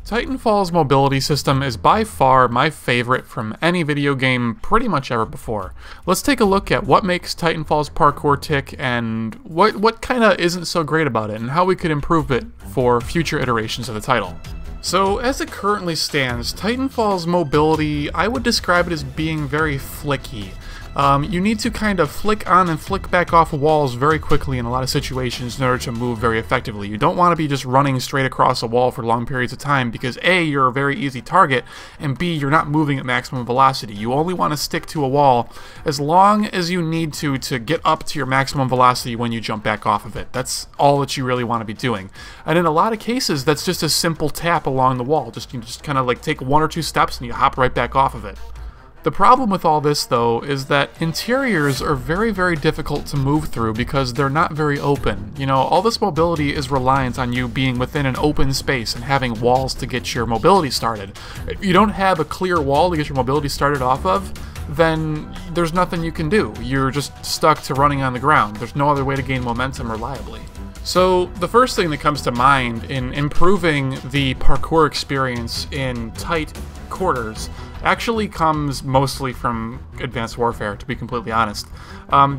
Titanfall's mobility system is by far my favorite from any video game pretty much ever before. Let's take a look at what makes Titanfall's parkour tick and what kinda isn't so great about it and how we could improve it for future iterations of the title. So, as it currently stands, Titanfall's mobility, I would describe it as being very flicky. You need to kind of flick on and flick back off walls very quickly in a lot of situations in order to move very effectively. You don't want to be just running straight across a wall for long periods of time because A, you're a very easy target, and B, you're not moving at maximum velocity. You only want to stick to a wall as long as you need to get up to your maximum velocity when you jump back off of it. That's all that you really want to be doing. And in a lot of cases, that's just a simple tap along the wall. You just kind of like take one or two steps and you hop right back off of it. The problem with all this, though, is that interiors are very, very difficult to move through because they're not very open. You know, all this mobility is reliant on you being within an open space and having walls to get your mobility started. If you don't have a clear wall to get your mobility started off of, then there's nothing you can do. You're just stuck to running on the ground. There's no other way to gain momentum reliably. So, the first thing that comes to mind in improving the parkour experience in tight quarters actually comes mostly from Advanced Warfare, to be completely honest.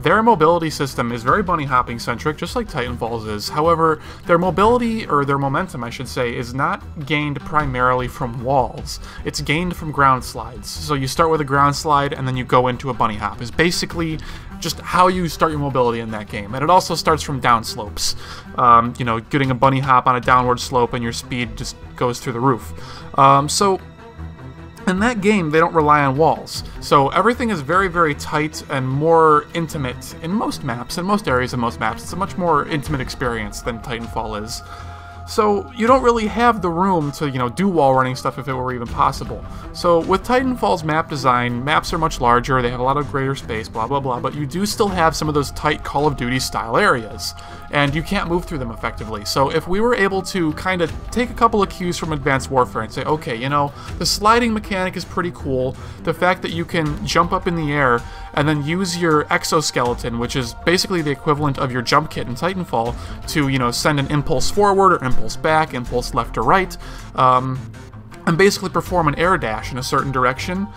Their mobility system is very bunny hopping centric, just like Titanfall's is. However, their mobility, or their momentum I should say, is not gained primarily from walls. It's gained from ground slides. So you start with a ground slide and then you go into a bunny hop. Is basically just how you start your mobility in that game. And it also starts from down slopes. You know, getting a bunny hop on a downward slope and your speed just goes through the roof. So in that game, they don't rely on walls, so everything is very, very tight and more intimate in most maps, in most areas of most maps. It's a much more intimate experience than Titanfall is. So you don't really have the room to, you know, do wall running stuff if it were even possible. So with Titanfall's map design, maps are much larger, they have a lot of greater space, blah blah blah, but you do still have some of those tight Call of Duty style areas, and you can't move through them effectively. So if we were able to kind of take a couple of cues from Advanced Warfare and say, okay, you know, the sliding mechanic is pretty cool, the fact that you can jump up in the air and then use your exoskeleton, which is basically the equivalent of your jump kit in Titanfall, to, you know, send an impulse forward or impulse back, impulse left or right, and basically perform an air dash in a certain direction.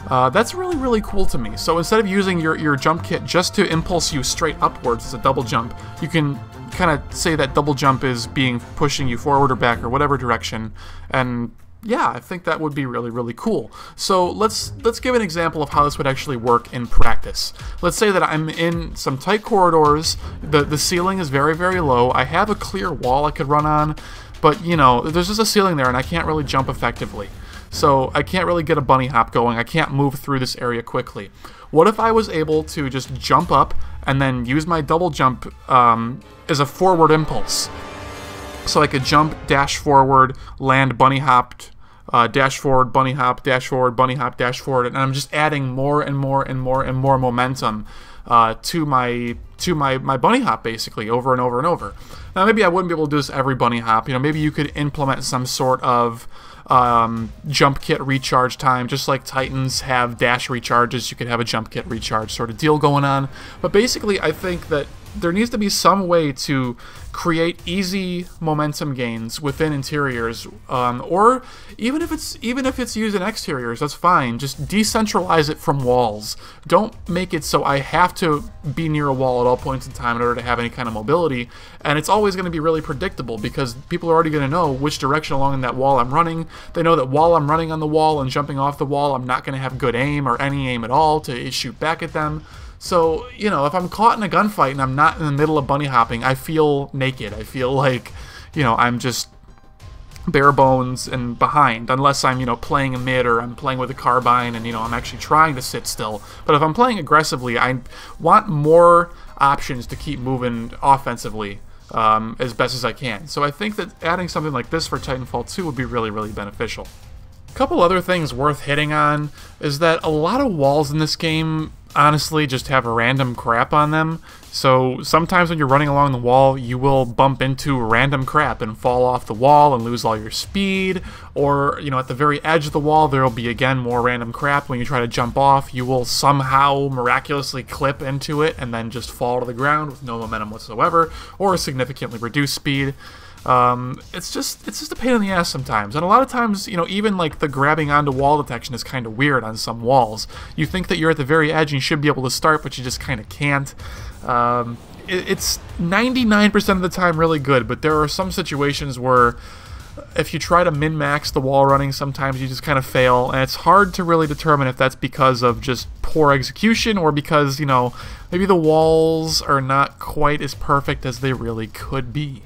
That's really, really cool to me. So instead of using your jump kit just to impulse you straight upwards as a double jump, you can kind of say that double jump is pushing you forward or back or whatever direction, and yeah, I think that would be really, really cool. So let's give an example of how this would actually work in practice. Let's say that I'm in some tight corridors, the ceiling is very, very low, I have a clear wall I could run on, but you know, there's just a ceiling there and I can't really jump effectively. So I can't really get a bunny hop going, I can't move through this area quickly. What if I was able to just jump up and then use my double jump as a forward impulse? So I could jump, dash forward, land bunny hopped, dash forward, bunny hop, dash forward, bunny hop, dash forward, and I'm just adding more and more and more and more momentum to my bunny hop, basically, over and over and over. Now maybe I wouldn't be able to do this every bunny hop. You know, maybe you could implement some sort of jump kit recharge time, just like Titans have dash recharges. You could have a jump kit recharge sort of deal going on. But basically, I think that there needs to be some way to create easy momentum gains within interiors, or even if it's used in exteriors, that's fine. Just decentralize it from walls. Don't make it so I have to be near a wall at all points in time in order to have any kind of mobility, and it's always going to be really predictable because people are already going to know which direction along that wall I'm running. They know that while I'm running on the wall and jumping off the wall, I'm not going to have good aim or any aim at all to shoot back at them. So, you know, if I'm caught in a gunfight and I'm not in the middle of bunny hopping, I feel naked. I feel like, you know, I'm just bare bones and behind, unless I'm, you know, playing a mid or I'm playing with a carbine and, you know, I'm actually trying to sit still. But if I'm playing aggressively, I want more options to keep moving offensively as best as I can. So I think that adding something like this for Titanfall 2 would be really, really beneficial. A couple other things worth hitting on is that a lot of walls in this game honestly just have random crap on them. So sometimes when you're running along the wall, you will bump into random crap and fall off the wall and lose all your speed, or, you know, at the very edge of the wall there will be again more random crap. When you try to jump off, you will somehow miraculously clip into it and then just fall to the ground with no momentum whatsoever, or significantly reduced speed. It's just a pain in the ass sometimes. And a lot of times, you know, even like the grabbing onto wall detection is kind of weird on some walls. You think that you're at the very edge and you should be able to start, but you just kind of can't. It's 99% of the time really good, but there are some situations where if you try to min-max the wall running, sometimes you just kind of fail, and it's hard to really determine if that's because of just poor execution or because, you know, maybe the walls are not quite as perfect as they really could be.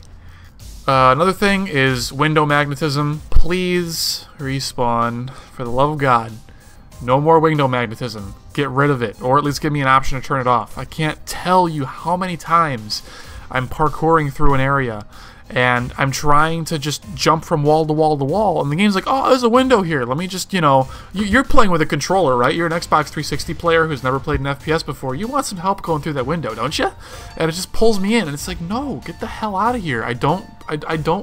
Another thing is window magnetism. Please respawn, for the love of God. No more window magnetism. Get rid of it, or at least give me an option to turn it off. I can't tell you how many times I'm parkouring through an area and I'm trying to just jump from wall to wall to wall, and the game's like, oh, there's a window here. Let me just, you know, you're playing with a controller, right? You're an Xbox 360 player who's never played an FPS before. You want some help going through that window, don't you? And it just pulls me in, and it's like, no, get the hell out of here. I don't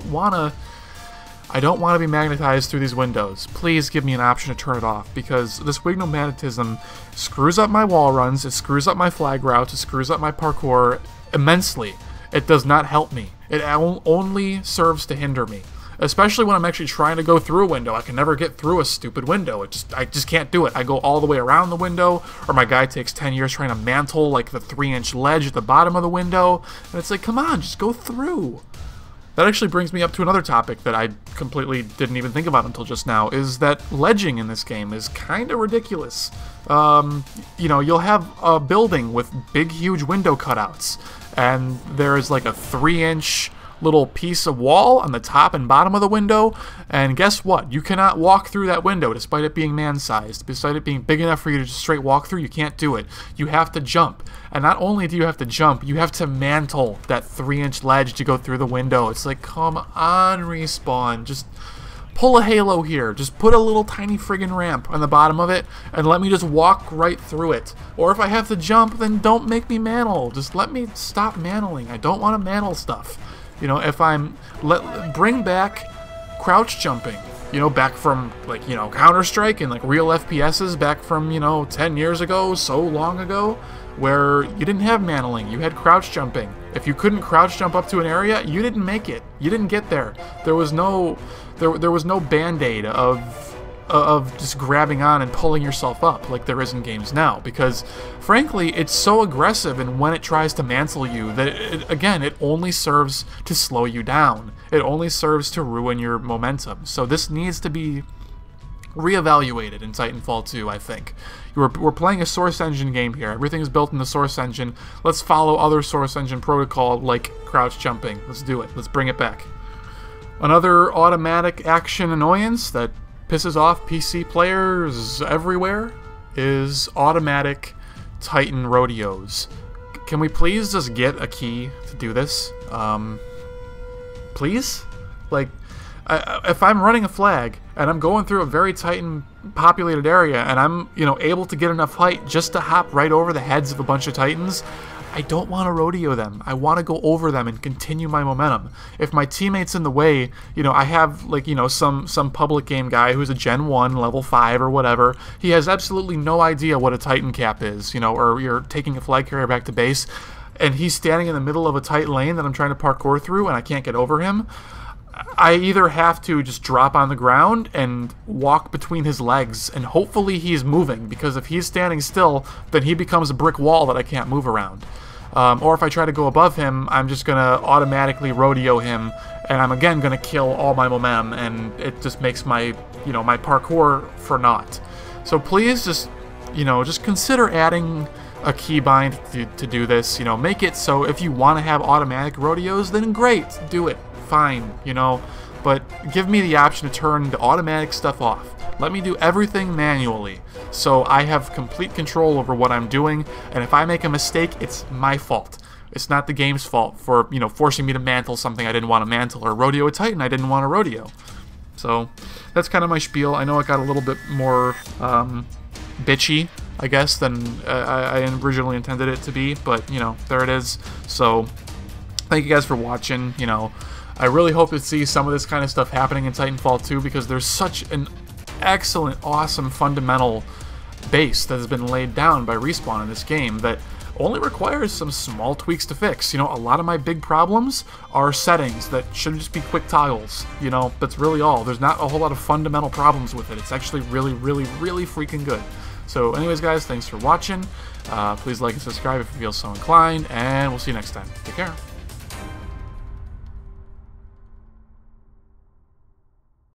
want to be magnetized through these windows. Please give me an option to turn it off, because this window magnetism screws up my wall runs, it screws up my flag routes, it screws up my parkour immensely. It does not help me. It only serves to hinder me. Especially when I'm actually trying to go through a window. I can never get through a stupid window. I just can't do it. I go all the way around the window, or my guy takes 10 years trying to mantle like the 3-inch ledge at the bottom of the window. And it's like, come on, just go through. That actually brings me up to another topic that I completely didn't even think about until just now, is that ledging in this game is kind of ridiculous. You know, you'll have a building with big, huge window cutouts, and there's like a 3-inch little piece of wall on the top and bottom of the window, and guess what? You cannot walk through that window despite it being man-sized. Despite it being big enough for you to just straight walk through, you can't do it. You have to jump. And not only do you have to jump, you have to mantle that 3-inch ledge to go through the window. It's like, come on, Respawn. Just pull a Halo here. Just put a little tiny friggin' ramp on the bottom of it and let me just walk right through it. Or if I have to jump, then don't make me mantle. Just let me stop mantling. I don't want to mantle stuff. You know, if bring back crouch jumping. You know, back from, like, you know, Counter-Strike and, like, real FPSs back from, you know, 10 years ago, so long ago, where you didn't have mantling, you had crouch jumping. If you couldn't crouch jump up to an area, you didn't make it. You didn't get there. There was no band-aid of just grabbing on and pulling yourself up like there is in games now, because frankly it's so aggressive, and when it tries to mantle you that it only serves to slow you down. It only serves to ruin your momentum. So this needs to be reevaluated in Titanfall 2, I think. We're playing a Source Engine game here. Everything is built in the Source Engine. Let's follow other Source Engine protocol like crouch jumping. Let's do it. Let's bring it back. Another automatic action annoyance that pisses off PC players everywhere is automatic Titan rodeos. Can we please just get a key to do this? Please? Like, if I'm running a flag and I'm going through a very Titan populated area and I'm, you know, able to get enough height just to hop right over the heads of a bunch of Titans, I don't want to rodeo them. I want to go over them and continue my momentum. If my teammate's in the way, you know, I have, like, you know, some public game guy who's a Gen 1, level 5 or whatever. He has absolutely no idea what a Titan cap is, you know, or you're taking a flag carrier back to base, and he's standing in the middle of a tight lane that I'm trying to parkour through and I can't get over him. I either have to just drop on the ground and walk between his legs, and hopefully he's moving, because if he's standing still, then he becomes a brick wall that I can't move around. Or if I try to go above him, I'm just going to automatically rodeo him, and I'm again going to kill all my momentum, and it just makes my, you know, my parkour for naught. So please just, you know, just consider adding a keybind to do this. You know, make it so if you want to have automatic rodeos, then great, do it. Fine, you know, but give me the option to turn the automatic stuff off. Let me do everything manually, so I have complete control over what I'm doing, and if I make a mistake, it's my fault. It's not the game's fault for, you know, forcing me to mantle something I didn't want to mantle, or rodeo a Titan I didn't want to rodeo. So that's kind of my spiel. I know it got a little bit more bitchy, I guess, than I originally intended it to be, but, you know, there it is. So thank you guys for watching. You know, I really hope to see some of this kind of stuff happening in Titanfall 2, because there's such an excellent, awesome, fundamental base that has been laid down by Respawn in this game that only requires some small tweaks to fix. You know, a lot of my big problems are settings that should just be quick toggles. You know, that's really all. There's not a whole lot of fundamental problems with it. It's actually really, really, really freaking good. So anyways, guys, thanks for watching. Please like and subscribe if you feel so inclined, and we'll see you next time. Take care.